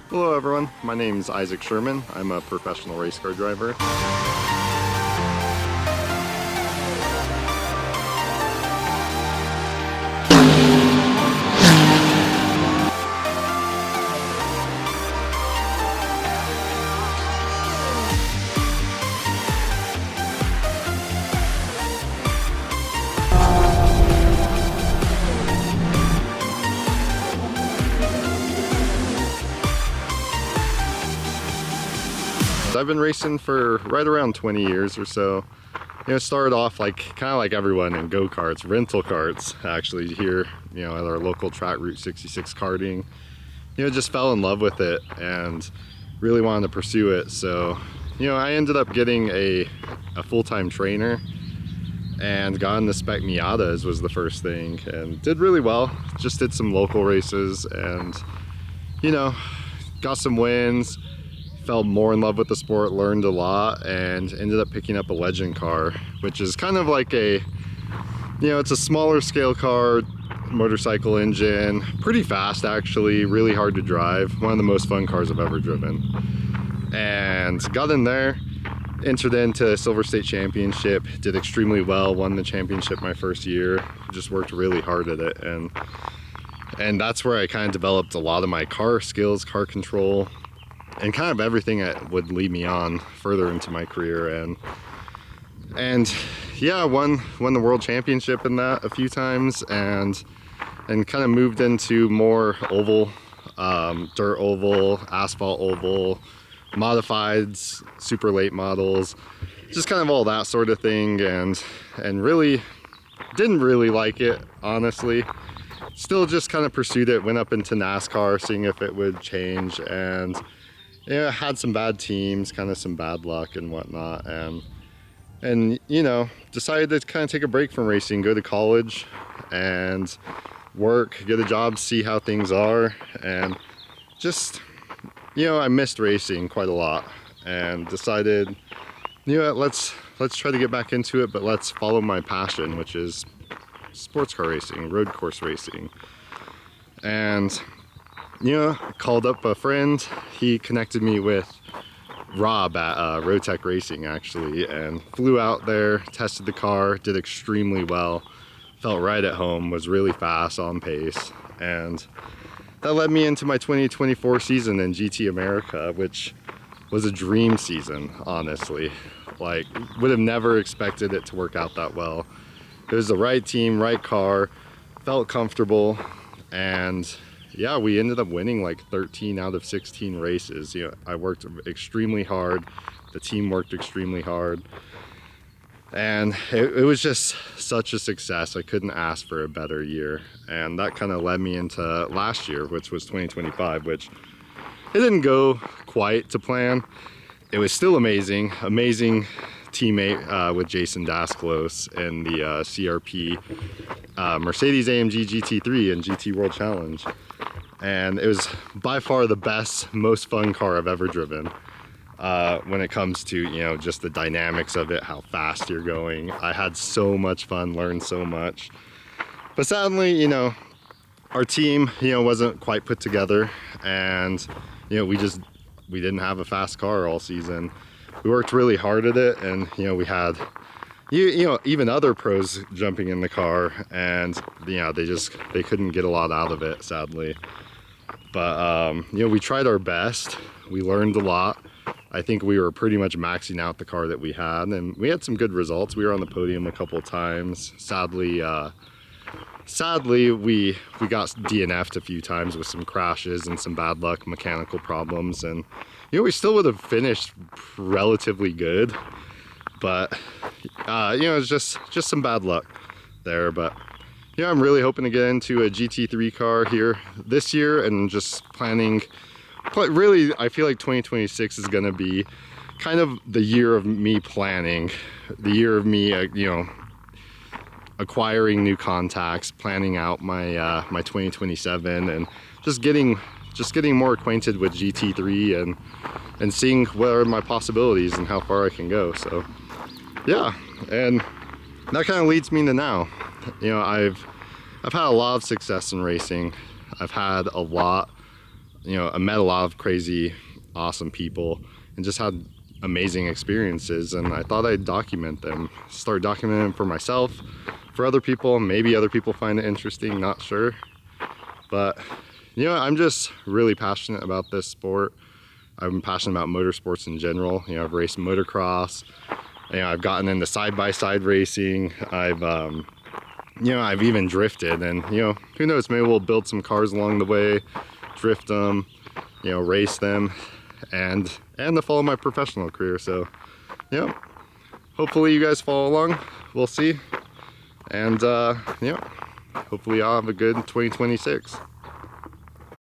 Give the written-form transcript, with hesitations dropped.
Hello everyone, my name is Isaac Sherman. I'm a professional race car driver. I've been racing for right around 20 years or so. It started off kind of like everyone in go-karts, rental karts actually here, at our local track, Route 66 karting. Just fell in love with it and really wanted to pursue it. So, I ended up getting a full-time trainer and got into Spec Miatas was the first thing and did really well. Just did some local races and, got some wins. Fell more in love with the sport, learned a lot, and ended up picking up a legend car, which is kind of like it's a smaller scale car, motorcycle engine, pretty fast actually, really hard to drive, one of the most fun cars I've ever driven. And got in there, entered into Silver State Championship, did extremely well, won the championship my first year, just worked really hard at it, and that's where I kind of developed a lot of my car skills, car control, and kind of everything that would lead me on further into my career. And yeah, won the world championship in that a few times, and kind of moved into more oval, dirt oval, asphalt oval, modifieds, super late models, just kind of all that sort of thing, and really didn't really like it, honestly. Still just kind of pursued it, went up into NASCAR, seeing if it would change, and had some bad teams, kind of some bad luck and whatnot, and decided to kind of take a break from racing, go to college and work, get a job, see how things are, and just, I missed racing quite a lot and decided, let's try to get back into it, but let's follow my passion, which is sports car racing, road course racing. And called up a friend. He connected me with Rob at Rotec Racing actually, and flew out there, tested the car, did extremely well, felt right at home, was really fast, on pace, and that led me into my 2024 season in GT America, which was a dream season, honestly. Would have never expected it to work out that well. It was the right team, right car, felt comfortable, and yeah, we ended up winning 13 out of 16 races. I worked extremely hard. The team worked extremely hard. And it was just such a success. I couldn't ask for a better year. And that kind of led me into last year, which was 2025, which it didn't go quite to plan. It was still amazing. Amazing teammate with Jason Dasclos in the CRP Mercedes AMG GT3 and GT World Challenge. And it was by far the best, most fun car I've ever driven. When it comes to, just the dynamics of it, how fast you're going. I had so much fun, learned so much. But sadly, our team, wasn't quite put together, and, we didn't have a fast car all season. We worked really hard at it, and, we had, even other pros jumping in the car, and, they couldn't get a lot out of it, sadly. But, we tried our best. We learned a lot. I think we were pretty much maxing out the car that we had, and we had some good results. We were on the podium a couple of times. Sadly, we got DNF'd a feu times with some crashes and some bad luck, mechanical problems, and we still would have finished relatively good. But it's just some bad luck there. But I'm really hoping to get into a GT3 car here this year, and just planning. But really, I feel like 2026 is going to be kind of the year of me planning, the year of me, acquiring new contacts, planning out my my 2027, and just getting more acquainted with GT3 and seeing what are my possibilities and how far I can go. So yeah, and that kind of leads me to now. I've had a lot of success in racing. I've had a lot you know, I met a lot of crazy, awesome people and just had amazing experiences, and I thought I'd document them, start documenting them for myself, for other people. Maybe other people find it interesting, not sure. But, you know, I'm just really passionate about this sport. I'm passionate about motorsports in general. You know, I've raced motocross, you know, I've gotten into side-by-side racing. I've you know, I've even drifted, and you know, who knows, maybe we'll build some cars along the way, drift them, you know, race them, and to follow my professional career. So, you know, hopefully you guys follow along. We'll see, and you know, hopefully I'll have a good 2026.